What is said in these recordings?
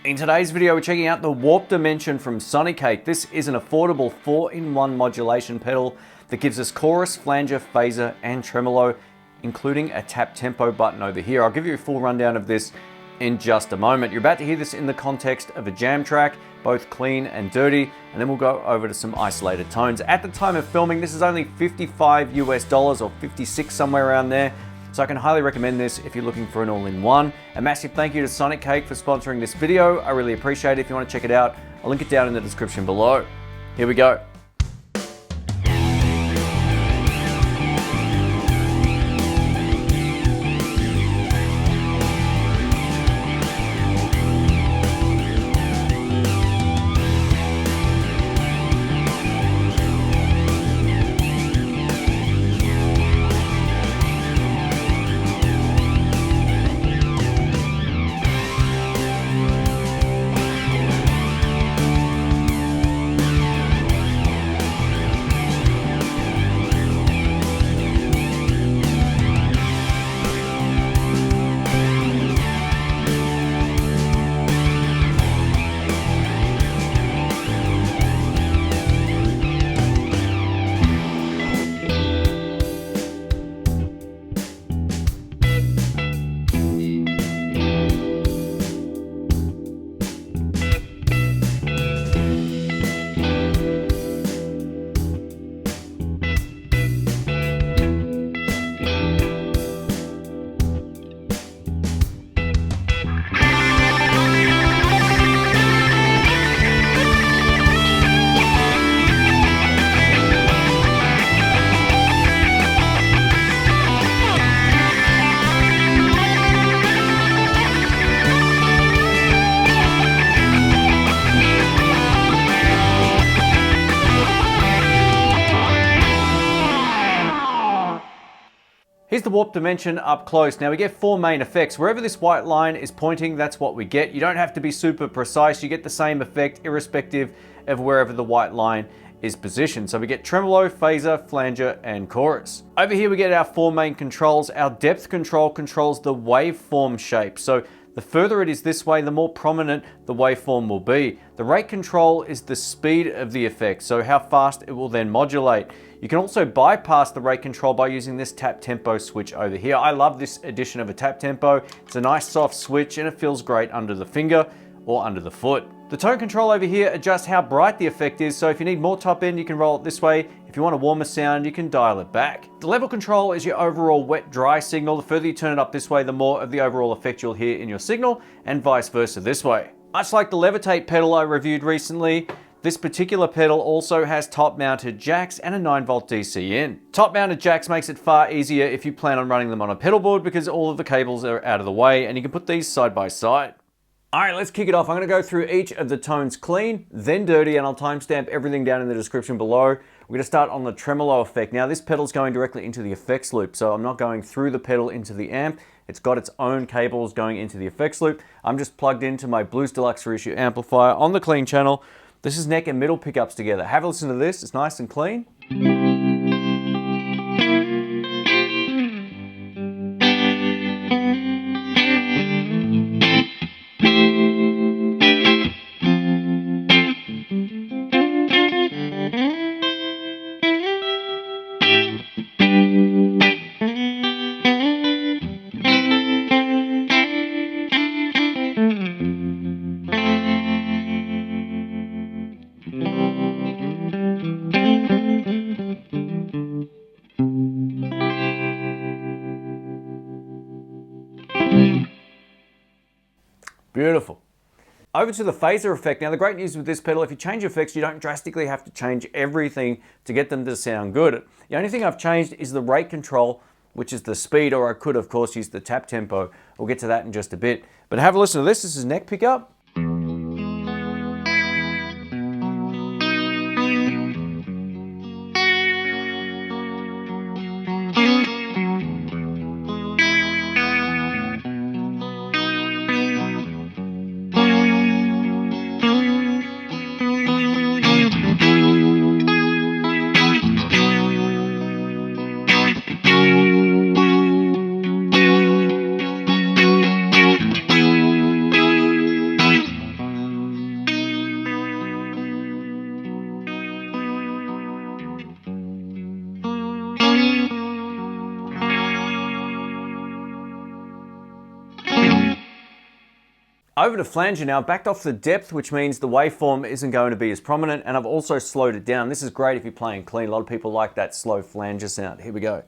In today's video, we're checking out the Warped Dimension from Sonicake. This is an affordable 4-in-1 modulation pedal that gives us chorus, flanger, phaser, and tremolo, including a tap tempo button over here. I'll give you a full rundown of this in just a moment. You're about to hear this in the context of a jam track, both clean and dirty, and then we'll go over to some isolated tones. At the time of filming, this is only $55 US or 56 somewhere around there. So I can highly recommend this if you're looking for an all-in-one. A massive thank you to Sonicake for sponsoring this video. I really appreciate it. If you want to check it out, I'll link it down in the description below. Here we go. Here's the Warped Dimension up close. Now we get four main effects. Wherever this white line is pointing, that's what we get. You don't have to be super precise. You get the same effect irrespective of wherever the white line is positioned. So we get tremolo, phaser, flanger, and chorus. Over here we get our four main controls. Our depth control controls the waveform shape. So the further it is this way, the more prominent the waveform will be. The rate control is the speed of the effect, so how fast it will then modulate. You can also bypass the rate control by using this tap tempo switch over here. I love this addition of a tap tempo. It's a nice soft switch and it feels great under the finger or under the foot. The tone control over here adjusts how bright the effect is, so if you need more top end, you can roll it this way. If you want a warmer sound, you can dial it back. The level control is your overall wet-dry signal. The further you turn it up this way, the more of the overall effect you'll hear in your signal, and vice versa this way. Much like the Levitate pedal I reviewed recently, this particular pedal also has top-mounted jacks and a 9-volt DC in. Top-mounted jacks makes it far easier if you plan on running them on a pedal board because all of the cables are out of the way and you can put these side by side. All right, let's kick it off. I'm gonna go through each of the tones clean, then dirty, and I'll timestamp everything down in the description below. We're gonna start on the tremolo effect. Now this pedal's going directly into the effects loop, so I'm not going through the pedal into the amp. It's got its own cables going into the effects loop. I'm just plugged into my Blues Deluxe reissue amplifier on the clean channel. This is neck and middle pickups together. Have a listen to this, it's nice and clean. Beautiful. Over to the phaser effect. Now the great news with this pedal, if you change effects, you don't drastically have to change everything to get them to sound good. The only thing I've changed is the rate control, which is the speed, or I could of course use the tap tempo. We'll get to that in just a bit. But have a listen to this. This is neck pickup. Over to flanger now, backed off the depth, which means the waveform isn't going to be as prominent, and I've also slowed it down. This is great if you're playing clean. A lot of people like that slow flanger sound. Here we go.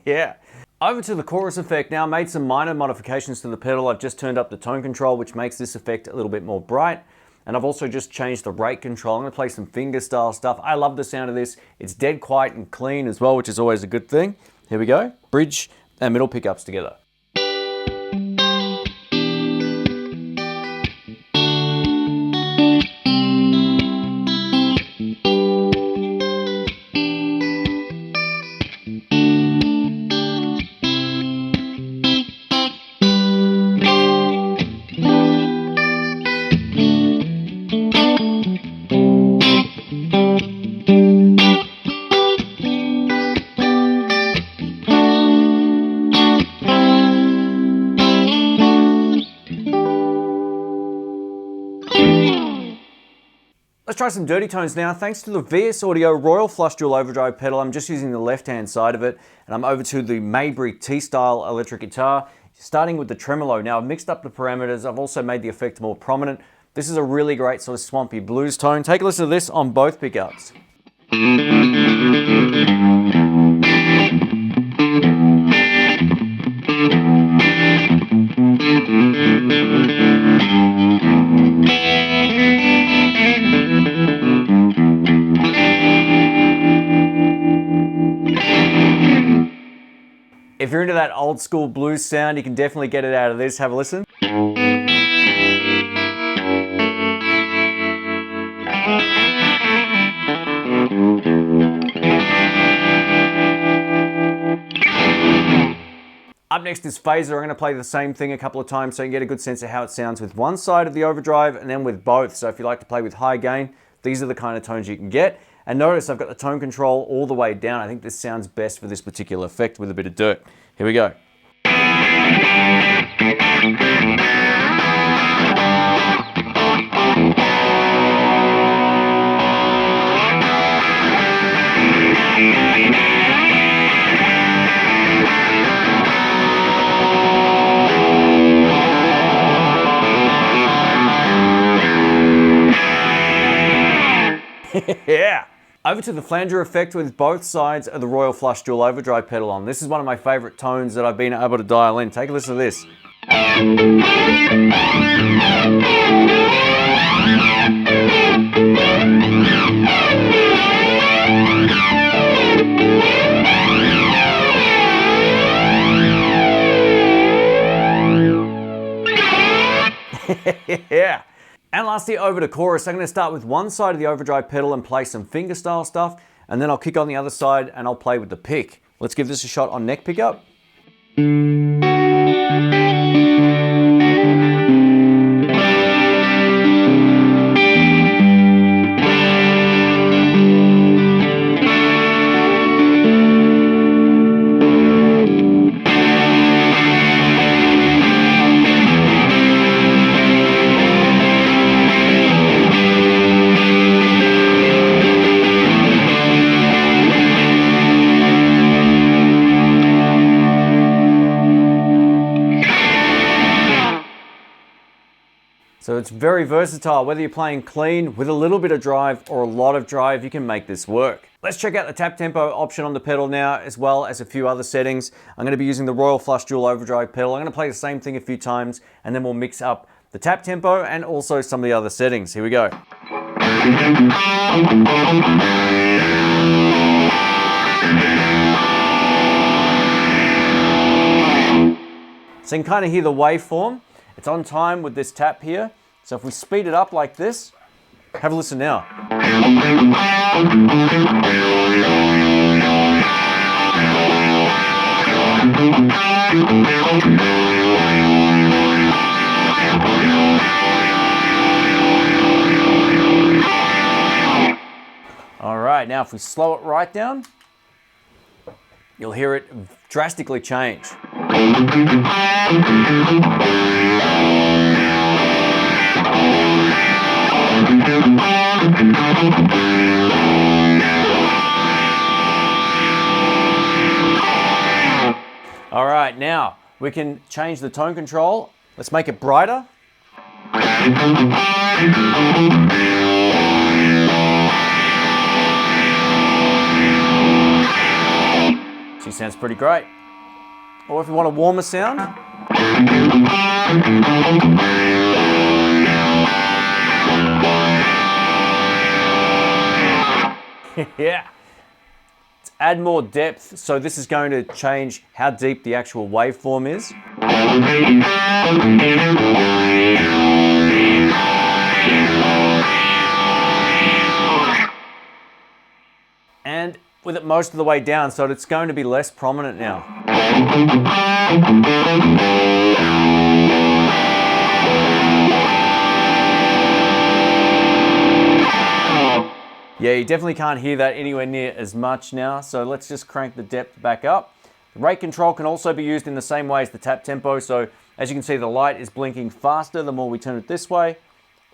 Yeah. Over to the chorus effect now. Made some minor modifications to the pedal. I've just turned up the tone control, which makes this effect a little bit more bright. And I've also just changed the rate control. I'm going to play some finger style stuff. I love the sound of this. It's dead quiet and clean as well, which is always a good thing. Here we go. Bridge and middle pickups together. Let's try some dirty tones now. Thanks to the VS Audio Royal Flush Dual Overdrive pedal, I'm just using the left-hand side of it, and I'm over to the Maybury T-Style electric guitar, starting with the tremolo. Now I've mixed up the parameters. I've also made the effect more prominent. This is a really great sort of swampy blues tone. Take a listen to this on both pickups. If you're into that old school blues sound, you can definitely get it out of this. Have a listen. Up next is phaser. I'm going to play the same thing a couple of times so you can get a good sense of how it sounds with one side of the overdrive and then with both. So if you like to play with high gain, these are the kind of tones you can get. And notice I've got the tone control all the way down. I think this sounds best for this particular effect with a bit of dirt. Here we go. Yeah. Over to the flanger effect with both sides of the Royal Flush Dual Overdrive pedal on. This is one of my favorite tones that I've been able to dial in. Take a listen to this. Yeah. And lastly, over to chorus. I'm going to start with one side of the overdrive pedal and play some fingerstyle stuff, and then I'll kick on the other side and I'll play with the pick. Let's give this a shot on neck pickup. So it's very versatile. Whether you're playing clean with a little bit of drive or a lot of drive, you can make this work. Let's check out the tap tempo option on the pedal now, as well as a few other settings. I'm going to be using the Royal Flush Dual Overdrive pedal. I'm going to play the same thing a few times, and then we'll mix up the tap tempo and also some of the other settings. Here we go. So you can kind of hear the waveform. It's on time with this tap here. So if we speed it up like this, have a listen now. All right, now if we slow it right down, you'll hear it drastically change. All right, now we can change the tone control. Let's make it brighter. She sounds pretty great. Or if you want a warmer sound, yeah. Let's add more depth. So this is going to change how deep the actual waveform is. And with it most of the way down, so it's going to be less prominent now. Yeah, you definitely can't hear that anywhere near as much now, so let's just crank the depth back up. The rate control can also be used in the same way as the tap tempo, so as you can see, the light is blinking faster the more we turn it this way,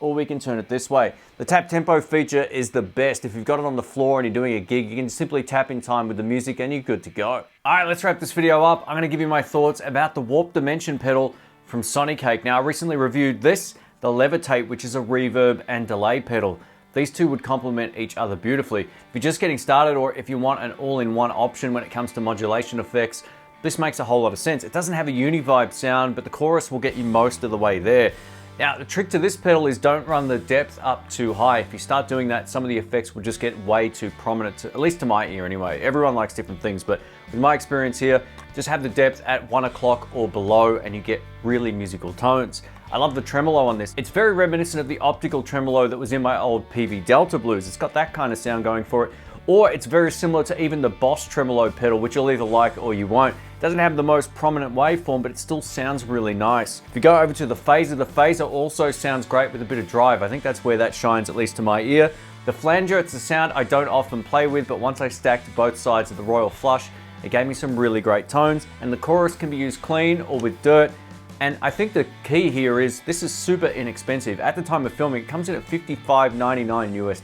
or we can turn it this way. The tap tempo feature is the best. If you've got it on the floor and you're doing a gig, you can simply tap in time with the music and you're good to go. All right, let's wrap this video up. I'm gonna give you my thoughts about the Warped Dimension pedal from Sonicake. Now, I recently reviewed this, the Levitate, which is a reverb and delay pedal. These two would complement each other beautifully. If you're just getting started or if you want an all-in-one option when it comes to modulation effects, this makes a whole lot of sense. It doesn't have a uni-vibe sound, but the chorus will get you most of the way there. Now, the trick to this pedal is don't run the depth up too high. If you start doing that, some of the effects will just get way too prominent, at least to my ear anyway. Everyone likes different things, but with my experience here, just have the depth at 1 o'clock or below and you get really musical tones. I love the tremolo on this. It's very reminiscent of the optical tremolo that was in my old PV Delta Blues. It's got that kind of sound going for it. Or it's very similar to even the Boss tremolo pedal, which you'll either like or you won't. It doesn't have the most prominent waveform, but it still sounds really nice. If you go over to the phaser also sounds great with a bit of drive. I think that's where that shines, at least to my ear. The flanger, it's a sound I don't often play with, but once I stacked both sides of the Royal Flush, it gave me some really great tones. And the chorus can be used clean or with dirt. And I think the key here is this is super inexpensive. At the time of filming, it comes in at $55.99 US.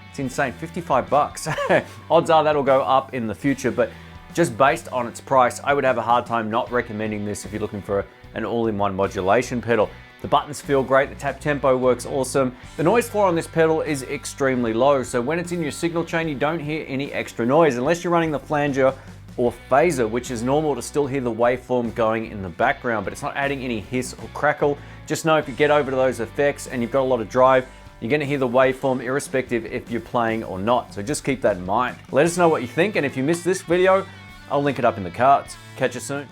It's insane, 55 bucks. Odds are that'll go up in the future, but just based on its price, I would have a hard time not recommending this if you're looking for an all-in-one modulation pedal. The buttons feel great, the tap tempo works awesome. The noise floor on this pedal is extremely low, so when it's in your signal chain, you don't hear any extra noise, unless you're running the flanger or phaser, which is normal to still hear the waveform going in the background, but it's not adding any hiss or crackle. Just know if you get over to those effects and you've got a lot of drive, you're gonna hear the waveform irrespective if you're playing or not. So just keep that in mind. Let us know what you think, and if you missed this video, I'll link it up in the cards. Catch you soon.